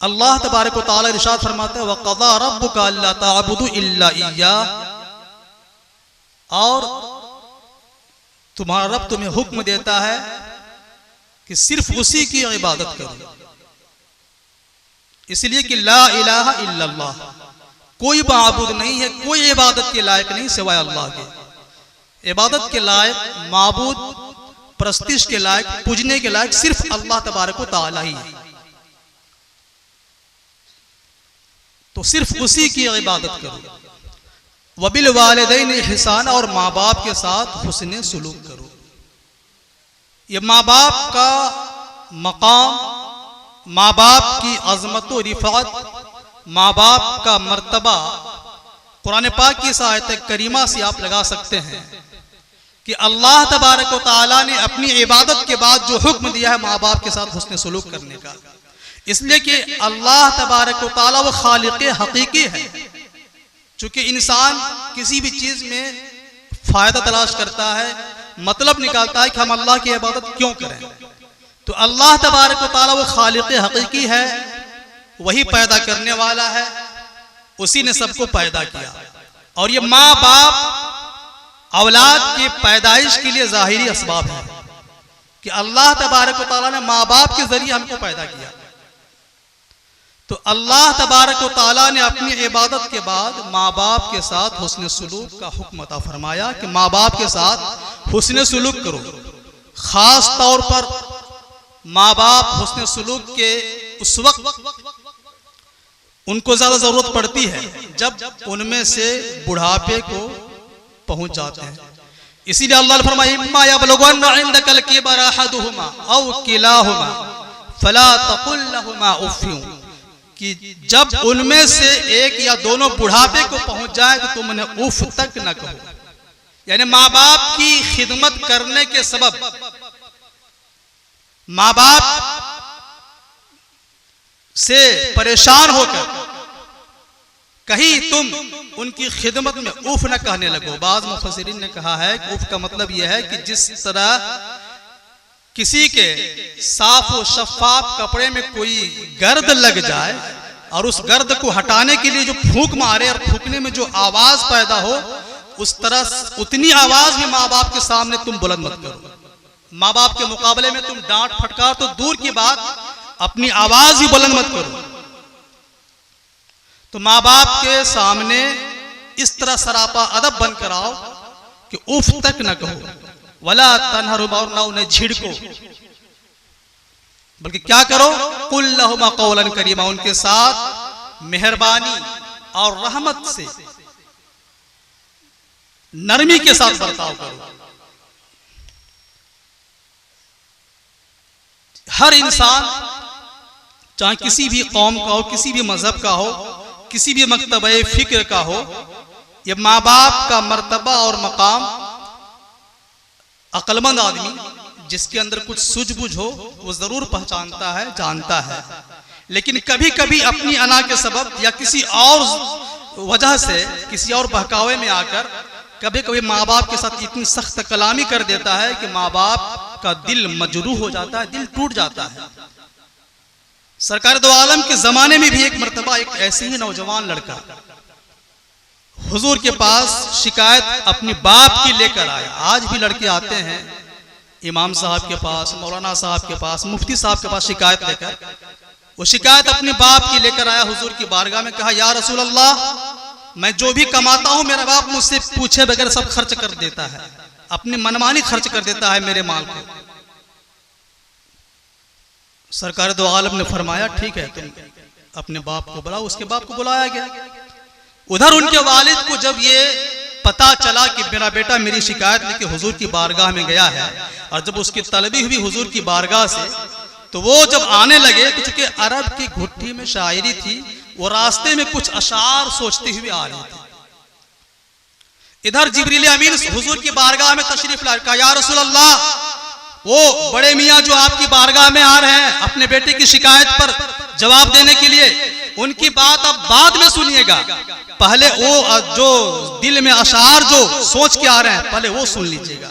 अल्लाह तबारक व तआला इरशाद फरमाता है वक़ज़ा रब्बुका अल्ला तअबुदू इल्ला इय्याह, और तुम्हारा रब तुम्हें हुक्म देता है कि सिर्फ उसी की इबादत करो। इसलिए कि ला इलाहा इल्लल्लाह, कोई माबूद नहीं है, कोई इबादत के लायक नहीं सिवाय अल्लाह के। इबादत के लायक, माबूद, प्रस्तिश के लायक, पूजने के लायक सिर्फ अल्लाह तबारक व तआला ही है। तो सिर्फ उसी की इबादत करो। वबिल वालिदैन इहसान, और माँ बाप के साथ हुस्ने सुलूक करो। ये माँ बाप का मकाम, माँ बाप की अजमत व रिफात, माँ बाप का मर्तबा कुरान पाक की इस आयत करीमा से आप लगा सकते हैं कि अल्लाह तबारक व तआला ने अपनी इबादत के बाद जो हुक्म दिया है माँ बाप के साथ हुस्ने सुलूक करने का, इसलिए कि अल्लाह तबारक व तआला वो खालिक हकीकी है। चूंकि इंसान किसी भी चीज में फायदा तलाश करता है, मतलब निकालता है कि हम अल्लाह की इबादत क्यों करें, तो अल्लाह तबारक व तआला वो खालिक हकीकी है, वही पैदा करने वाला है, उसी ने सबको पैदा किया। और ये माँ बाप औलाद की पैदाइश के लिए जाहिरी असबाब है कि अल्लाह तबारक व तआला ने माँ बाप के जरिए हमको पैदा किया। तो अल्लाह तबारक व तआला ने अपनी इबादत के बाद माँ बाप के साथ हुस्न सुलूक का हुक्म अता फरमाया कि माँ बाप के साथ हुस्न सुलूक करो। खास तौर पर माँ बाप हुस्न सुलूक के उस वक्त उनको ज्यादा जरूरत पड़ती है जब उनमें से बुढ़ापे को पहुंच जाते हैं। इसीलिए अल्लाह ने फरमाया इम्मा यबलुगन्ना इंदकल किबर अहदुहुमा औ किलाहुमा फला तकुल लहुमा उफ़्फ़िन, कि जब उनमें से एक या दोनों बुढ़ापे को पहुंच जाए तो तुम उन्हें उफ तक न कहो। यानी माँ बाप की खिदमत करने के सबब, माँ बाप से परेशान होकर कहीं तुम उनकी खिदमत में उफ न कहने लगो। बाज़ मुफस्सिरीन ने कहा है कि उफ का मतलब यह है कि जिस तरह किसी के साफ और शफाफ कपड़े में कोई गर्द लग जाए और उस गर्द को हटाने के लिए जो फूंक मारे और फूंकने में जो आवाज पैदा हो, उस तरह उतनी आवाज भी माँ बाप के सामने तुम बुलंद मत करो। माँ बाप के मुकाबले में तुम डांट फटकार तो दूर की बात, अपनी आवाज ही बुलंद मत करो। तो माँ बाप के सामने इस तरह सरापा अदब बनकर आओ कि उफ तक न कहो, वला तनहरुमा, और ना उन्हें झिड़को, बल्कि क्या करो कुल लहुमा कौलन करीमा, उनके साथ मेहरबानी और रहमत से, नरमी के साथ बर्ताव करो। हर इंसान चाहे किसी भी कौम का हो, किसी भी मजहब का हो, किसी भी मकतबे फिक्र का हो, ये माँ बाप का मर्तबा और मकाम अक्लमंद आदमी जिसके अंदर कुछ सूझबूझ हो वो जरूर पहचानता है, जानता है। लेकिन कभी कभी अपनी अना के सबब या किसी और वजह से, किसी और बहकावे में आकर कभी कभी माँ बाप के साथ इतनी सख्त कलामी कर देता है कि माँ बाप का दिल मजरूह हो जाता है, दिल टूट जाता है। सरकार दो आलम के जमाने में भी एक मर्तबा एक ऐसे ही नौजवान लड़का हुजूर के पास शिकायत अपने बाप की लेकर आया। आज भी लड़के आते हैं इमाम साहब के पास, मौलाना साहब के पास, मुफ्ती साहब के पास शिकायत लेकर। वो शिकायत अपने बाप की लेकर आया हुजूर की बारगाह में, कहा या रसूल अल्लाह, मैं जो भी कमाता हूं मेरा बाप मुझसे पूछे बगैर सब खर्च कर देता है, अपनी मनमानी खर्च कर देता है मेरे माल को। सरकार दो आलम ने फरमाया ठीक है, तुम अपने बाप को बुलाओ। उसके बाप को बुलाया गया। उधर उनके वालिद को जब ये पता चला कि मेरा बेटा मेरी शिकायत लेके हुजूर की बारगाह में गया है, और जब उसकी तलबी हुई हुजूर की बारगाह से, तो वो जब आने लगे तो चूंकि अरब की घुट्टी में शायरी थी, वो रास्ते में कुछ अशार सोचते हुए आ रहे थे। इधर जिब्रील अमीन हुजूर की बारगाह में तशरीफ लाए, कहा या रसूल अल्लाह, वो बड़े मियाँ जो आपकी बारगाह में आ रहे हैं अपने बेटे की शिकायत पर जवाब देने के लिए, उनकी बात आप बाद में सुनिएगा, पहले वो जो दिल में अशार जो सोच के आ रहे हैं पहले वो सुन लीजिएगा।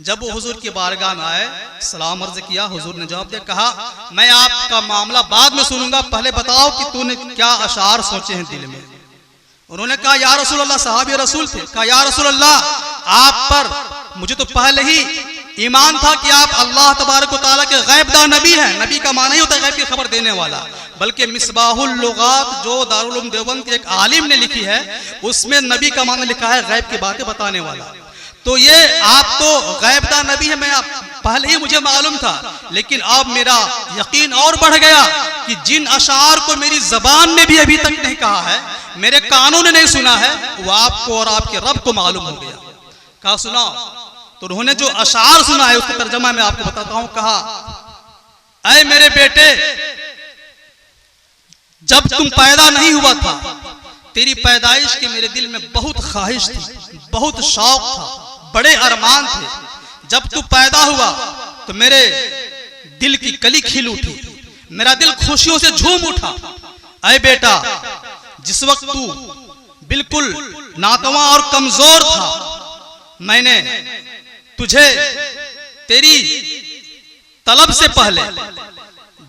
जब वो हुजूर की बारगाह में आए, सलाम अर्ज किया, हुजूर ने जवाब दिया, कहा मैं आपका मामला बाद में सुनूंगा, पहले बताओ कि तूने क्या अशार सोचे हैं दिल में। उन्होंने कहा या रसूल अल्लाह, सहाबी रसूल थे, कहा या रसूल अल्लाह आप पर मुझे तो पहले ही ईमान था कि आप अल्लाह तबारक व तआला के गैबदार नबी हैं। नबी का माना ही होता है गैब की खबर देने वाला, बल्कि मिसबाहुल लुगात जो दारुल उलूम देवबंद के एक आलिम ने लिखी है, उसमें नबी का माना लिखा है गैब की बातें बताने वाला। तो ये आप तो गैबदार नबी है, मैं पहले ही मुझे मालूम था, लेकिन अब मेरा यकीन और बढ़ गया कि जिन अशार को मेरी जबान ने भी अभी तक नहीं कहा है, मेरे कानों ने नहीं सुना है, वो आपको और आपके रब को मालूम हो गया। कहा सुनाओ। तो उन्होंने जो अशार सुना है उसका तर्जमा मैं आपको बताता हूं। कहा ऐ मेरे बेटे, जब तुम पैदा नहीं हुआ था, तेरी पैदाइश की मेरे दिल में बहुत ख्वाहिश थी, बहुत शौक था, बड़े अरमान थे। जब तू पैदा हुआ तो मेरे दिल की कली खिल उठी, मेरा दिल खुशियों से झूम उठा। ऐ बेटा, जिस वक्त तू बिल्कुल नातवा और कमजोर था, मैंने तुझे तेरी तलब से पहले,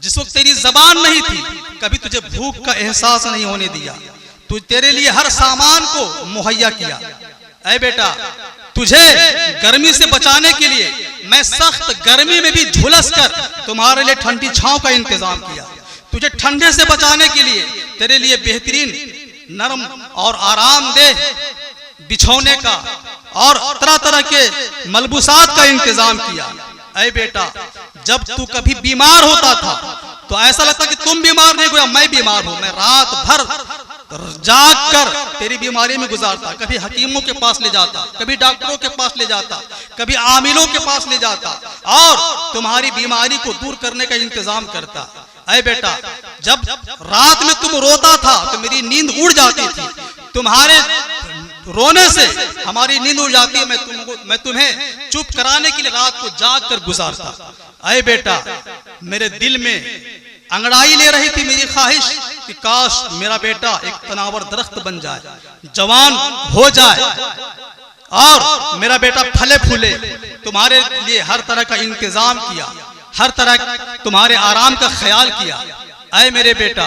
जिस वक्त तेरी जबान नहीं थी, कभी तुझे भूख का एहसास नहीं होने दिया, तू तेरे लिए हर सामान को मुहैया किया। ऐ बेटा, तुझे गर्मी से बचाने के लिए मैं सख्त गर्मी में भी झुलस कर तुम्हारे लिए ठंडी छांव का इंतजाम किया। तुझे ठंडे से बचाने के लिए तेरे लिए बेहतरीन नरम और आरामदेह बिछौने का और तरह तरह के मलबूसात का इंतजाम किया। ऐ बेटा, जब तू कभी बीमार होता था तो ऐसा लगता कि तुम बीमार नहीं हुआ, मैं बीमार हूं। मैं रात भर जाग कर तेरी बीमारी में गुजारता, कभी हकीमों के पास ले जाता, कभी डॉक्टरों के पास ले जाता, कभी आमिलों के पास ले जाता और तुम्हारी बीमारी को दूर करने का इंतजाम करता। ऐ बेटा, जब रात में तुम रोता था तो मेरी नींद उड़ जाती थी, तुम्हारे रोने से हमारी नींद उड़ जाती, मैं तुम्हें चुप कराने के लिए रात को जाग कर गुजारता। ऐ बेटा, मेरे दिल में अंगड़ाई ले रही थी मेरी ख्वाहिश कि काश मेरा बेटा एक तनावर दरख्त बन जाए, जवान हो जाए और मेरा बेटा फले फूले। तुम्हारे लिए हर तरह का इंतजाम किया, हर तरह तुम्हारे आराम का ख्याल किया। ऐ मेरे बेटा,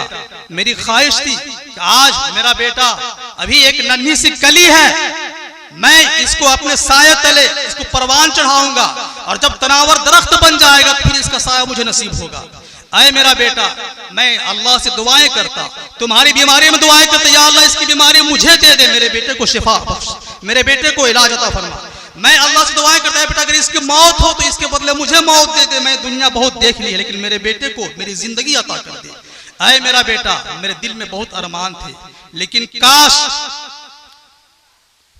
मेरी ख्वाहिश थी कि आज मेरा बेटा अभी एक नन्ही सी कली है, मैं इसको अपने साये तले इसको परवान चढ़ाऊंगा और जब तनावर दरख्त बन जाएगा फिर इसका साया मुझे नसीब होगा। ऐ मेरा बेटा, मैं अल्लाह से दुआएं करता, तुम्हारी बीमारी में दुआएं करता, या अल्लाह इसकी बीमारी मुझे दे दे, मेरे बेटे को शिफा बख्श, मेरे बेटे को इलाज अता फरमा। मैं अल्लाह से दुआएं करता है बेटा, अगर इसकी मौत हो तो इसके बदले मुझे मौत दे दे, मैं दुनिया बहुत देख ली है लेकिन मेरे बेटे को मेरी जिंदगी अता कर दे। ऐ मेरा बेटा, मेरे दिल में बहुत अरमान थे, लेकिन काश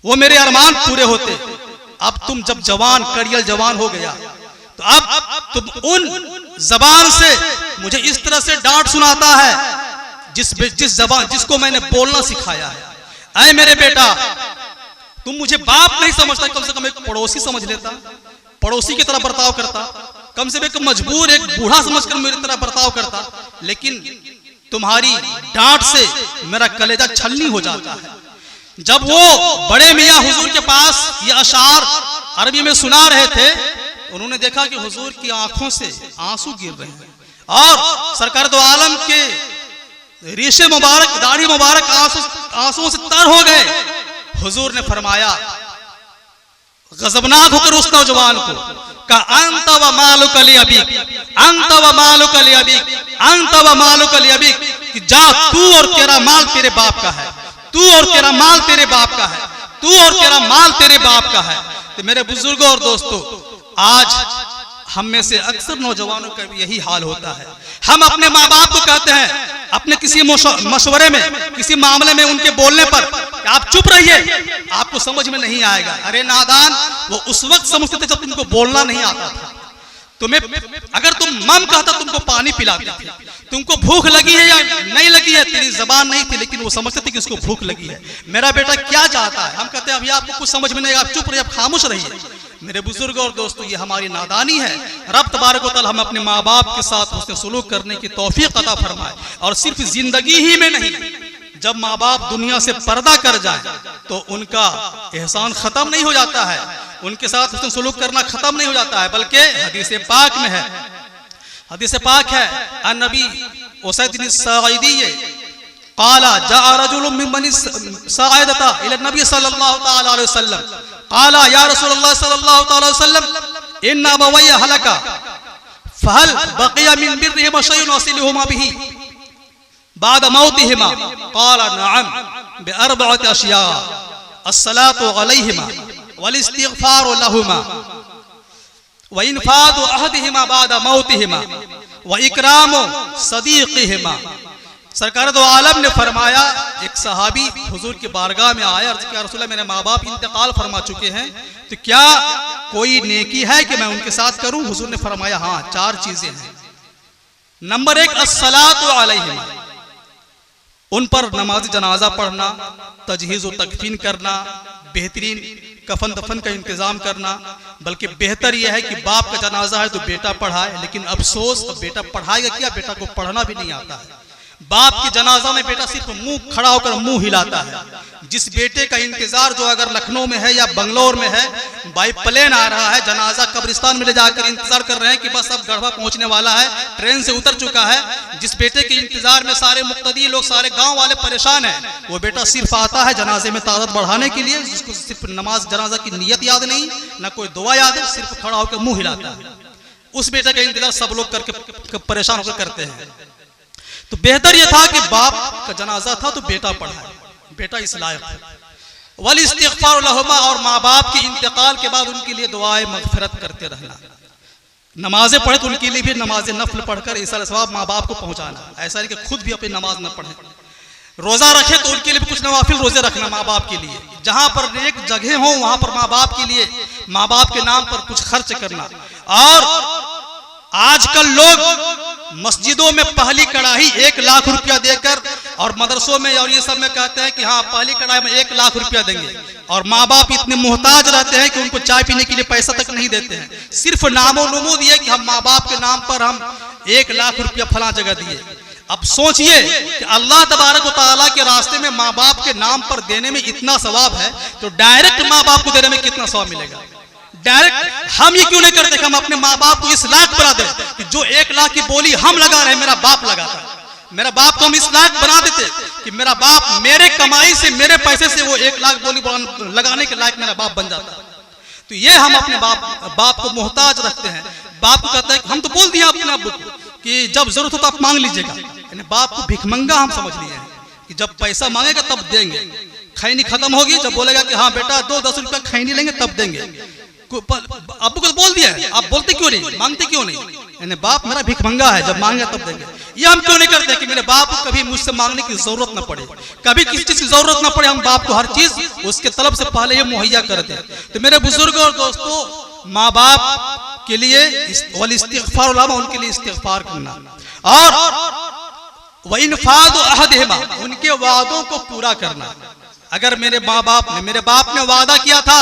वो मेरे अरमान पूरे होते। अब तुम जब जवान करियल जवान हो गया तो अब तुम उन जबान से मुझे इस तरह से डांट सुनाता है जिस जबान जिसको मैंने बोलना सिखाया है। ऐ मेरे बेटा, तुम मुझे बाप नहीं समझता, कम से कम एक पड़ोसी समझ लेता, पड़ोसी की तरह बर्ताव करता, कम से कम मजबूर एक बूढ़ा समझकर मेरी तरह बर्ताव करता। लेकिन तुम्हारी डांट से मेरा कलेजा छलनी हो जाता है। जब वो बड़े मियाँ हुजूर के पास ये अशार अरबी में सुना रहे थे, उन्होंने देखा कि हुजूर की आंखों से आंसू गिर रहे हैं और सरकार दो आलम के रेशे मुबारक, दाढ़ी मुबारक आंसुओं से तर हो गए। हुजूर ने फरमाया गजबनाक होकर उस नौजवान को, का अंत व मालुक लि अबीक, अंत व मालुक लि अबीक, अंत व मालुक लि अबीक, कि जा तू और तेरा माल तेरे बाप का है, तू और तेरा माल तेरे बाप का है, तू और तेरा माल तेरे बाप का है। तो मेरे बुजुर्गों और दोस्तों, आज हम में से अक्सर नौजवानों का भी यही हाल होता है। हम अपने माँ बाप को कहते हैं, अपने किसी मशवरे में, किसी मामले में उनके बोलने पर आप चुप रहिए, आपको समझ में नहीं आएगा। अरे नादान, वो उस वक्त समझते थे जब तुमको बोलना नहीं आता था। तुम्हें अगर तुम मम कहता तुमको पानी पिलाते थे, तुमको भूख लगी है या नहीं लगी है, तेरी जबान नहीं थी लेकिन वो समझते थे कि उसको भूख लगी है। मेरा बेटा क्या चाहता है, हम कहते हैं अभी आपको कुछ समझ में नहीं, आप चुप रहिए, आप खामोश रहिए। मेरे बुजुर्ग और दोस्तों, ये हमारी नादानी है। रब तबारक व तआला हम अपने माँ बाप के साथ उससे सुलूक करने की तौफीक अता फरमाए, और सिर्फ जिंदगी ही में नहीं, जब माँ बाप दुनिया से पर्दा कर जाए तो उनका एहसान खत्म नहीं हो जाता है। उनके साथ हुस्न सलूक करना खत्म नहीं हो जाता है, बल्कि हदीस पाक में है, हदीस पाक है अन-नबी उसैद साइदी क़ाला जाअ रजुलुम मिन बनी साइदता इला नबी सल्लल्लाहु तआला अलैहि वसल्लम क़ाला या रसूलल्लाह सल्लल्लाहु तआला अलैहि वसल्लम इन्ना अबवैया हलका फहल बक़िया मिन बिर्रिहिमा शयउन वसिलुहुमा बिही बाद मौतिहिमा क़ाला नअम बिअरबअति अशिया अस्सलातु अलैहिमा वल इस्तिग़फ़ारु लहुमा व इन्फ़ादु अहदिहिमा बाद मौतिहिमा व इकरामु सदीक़िहिमा। सरकार दो आलम ने फरमाया, एक सहाबी हुजूर की बारगाह में आया, अर्ज़ किया रसूलल्लाह मेरे माँ बाप इंतकाल फरमा चुके हैं, तो क्या कोई नेकी है कि मैं उनके साथ करूं? हुजूर ने फरमाया हाँ, 4 चीजें हैं। नंबर 1 अस्सलातु अलैहिमा, उन पर नमाज जनाजा पढ़ना, तजहीज़ व तकफीन करना, बेहतरीन कफन दफन का इंतजाम करना। बल्कि बेहतर यह है कि बाप का जनाजा है तो बेटा पढ़ाए, लेकिन अफसोस अब बेटा पढ़ाएगा क्या, बेटा को पढ़ना भी नहीं आता है। बाप की जनाजा में बेटा सिर्फ मुंह खड़ा होकर मुंह हिलाता है। जिस बेटे का इंतजार जो अगर लखनऊ में है या बंगलोर में है, बाई प्लेन आ रहा है, जनाजा कब्रिस्तान में ले जाकर इंतजार कर रहे हैं कि बस अब गढ़वा पहुंचने वाला है, ट्रेन से उतर चुका है, जिस बेटे के इंतजार में सारे मुक्तदी लोग, सारे गांव वाले परेशान हैं, वो बेटा सिर्फ आता है जनाजे में ताकत बढ़ाने के लिए, जिसको सिर्फ नमाज जनाजा की नियत याद नहीं, ना कोई दुआ याद है, सिर्फ खड़ा होकर मुंह हिलाता है। उस बेटे का इंतजार सब लोग करके परेशान होकर करते हैं। तो बेहतर यह था कि बाप का जनाजा था तो बेटा पढ़ाए, बेटा इस लायक है। वल इस्तिग़फ़ार लहुमा, और माँ बाप के इंतकाल के बाद उनके लिए दुआए मग़फ़िरत करते रहना। नमाजें पढ़े तो उनके लिए भी नमाज नफल पढ़कर ईसा सवाब माँ बाप को पहुंचाना, ऐसा नहीं कि खुद भी अपनी नमाज न पढ़े। रोजा रखे तो उनके लिए भी कुछ नवाफिल रोजे रखना माँ बाप के लिए। जहां पर एक जगह हो वहां पर माँ बाप के लिए, माँ बाप के नाम पर कुछ खर्च करना। और आजकल लोग मस्जिदों में पहली कड़ाही 1 लाख रुपया देकर, और मदरसों में और ये सब में कहते हैं कि हाँ पहली कड़ाही में 1 लाख रुपया देंगे, और माँ बाप इतने मोहताज रहते हैं कि उनको चाय पीने के लिए पैसा तक नहीं देते हैं। सिर्फ नामो नमूद ये कि हम माँ बाप के नाम पर हम 1 लाख रुपया फला जगह दिए। अब सोचिए कि अल्लाह तबारक व तआला के रास्ते में माँ बाप के नाम पर देने में इतना सवाब है, तो डायरेक्ट माँ बाप को देने में कितना सवाब मिलेगा। डायरेक्ट हम ये क्यों नहीं करते कि हम अपने माँ बाप को इस लायक बना दें कि जो 1 लाख की बोली हम लगा रहे हैं मेरा बाप लगाता, मेरा बाप को हम इस लायक बना देते कि मेरा बाप मेरे कमाई से, मेरे पैसे से वो 1 लाख बोली लगाने के लायक मेरा बाप बन जाता। तो ये हम अपने बाप को मोहताज रखते हैं। बाप को कहता है कि हम तो बोल दिए अपने अब्बू को कि जब जरूरत हो तो आप मांग लीजिएगा, यानी बाप को भिखमंगा हम समझ लिए हैं कि जब पैसा मांगेगा तब देंगे, खैनी खत्म होगी जब बोलेगा कि हाँ बेटा 2-10 रुपया खैनी लेंगे तब देंगे। आपको कुछ बोल दिया है, आप बोलते क्यों नहीं, मांगते क्यों नहीं? यानी बाप मेरा भिखमंगा है, जब मांगे तब देंगे। ये हम क्यों नहीं करते कि मेरे बाप को कभी मुझसे मांगने की जरूरत न पड़े, कभी किसी चीज की जरूरत न पड़े, हम बाप को हर चीज उसके तलब से पहले ये मुहैया कर दें। तो मेरे बुजुर्ग और दोस्तों, माँ बाप के लिए वल इस्तिग़फ़ार लहुमा, उनके लिए इस्तिग़फ़ार करना, और व इन्फ़ादु अहदिहिमा, उनके वादों को पूरा करना। अगर मेरे बाप ने वादा किया था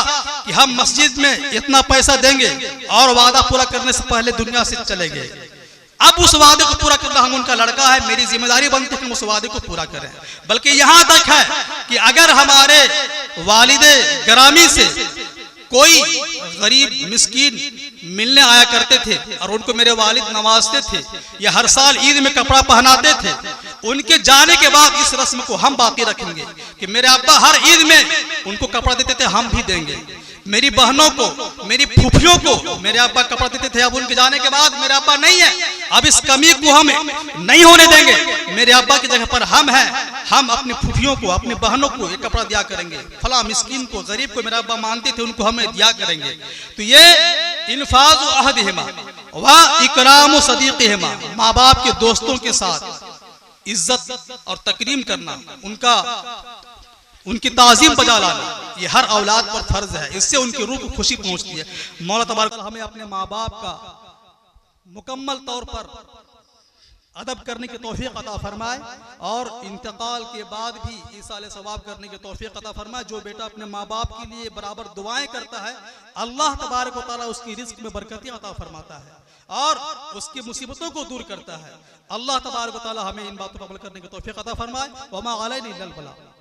कि हम मस्जिद में इतना पैसा देंगे और वादा पूरा करने से पहले दुनिया से चले गए, अब उस वादे को पूरा करना, हम उनका लड़का है, मेरी जिम्मेदारी बनती है कि हम उस वादे को पूरा करें। बल्कि यहां तक है कि अगर हमारे वालिदे गिरामी से कोई गरीब मिस्कीन मिलने आया करते थे और उनको मेरे वालिद नवाजते थे या हर साल ईद में कपड़ा पहनाते थे, उनके जाने के बाद इस रस्म को हम बाकी रखेंगे कि मेरे अब्बा हर ईद में उनको कपड़ा देते थे, हम भी देंगे। मेरी बहनों को, मेरी फूफियों को मेरे अब्बा कपड़ा देते थे, अब उनके जाने के बाद मेरे अब्बा नहीं है, अब इस कमी को हम नहीं होने देंगे। मेरे अब्बा की जगह पर हम हैं, हम अपनी फूफियों को, अपनी बहनों को ये कपड़ा दिया करेंगे, फला मिस्कीन को, गरीब को मेरा अब्बा मानते थे उनको हमें दिया करेंगे। तो ये इन्फ़ाज़ु अहदिहिमा व इकरामु सदीक़िहिमा, माँ बाप के दोस्तों के साथ इज्जत और तकरीम करना, उनकी ताज़ीम बजा लाना, ये हर औलाद पर फर्ज है। इससे उनकी रूह को खुशी पहुंचती है। मौला तबारक हमें अपने माँ बाप का मुकम्मल तौर पर अदब करने की तौफीक अता फरमाए और इंतकाल के बाद भी ईसाले सवाब करने की तौफीक अता फरमाए। जो बेटा अपने माँ बाप के लिए बराबर दुआएं करता है, अल्लाह तबारक व तआला उसकी रिज़्क़ में बरकतें अता फरमाता है और उसकी मुसीबतों को दूर करता है। अल्लाह तबारक व तआला हमें इन बातों पर अमल करने की तौफीक अता फरमाए। वमा अलैना इल्लल बलाग।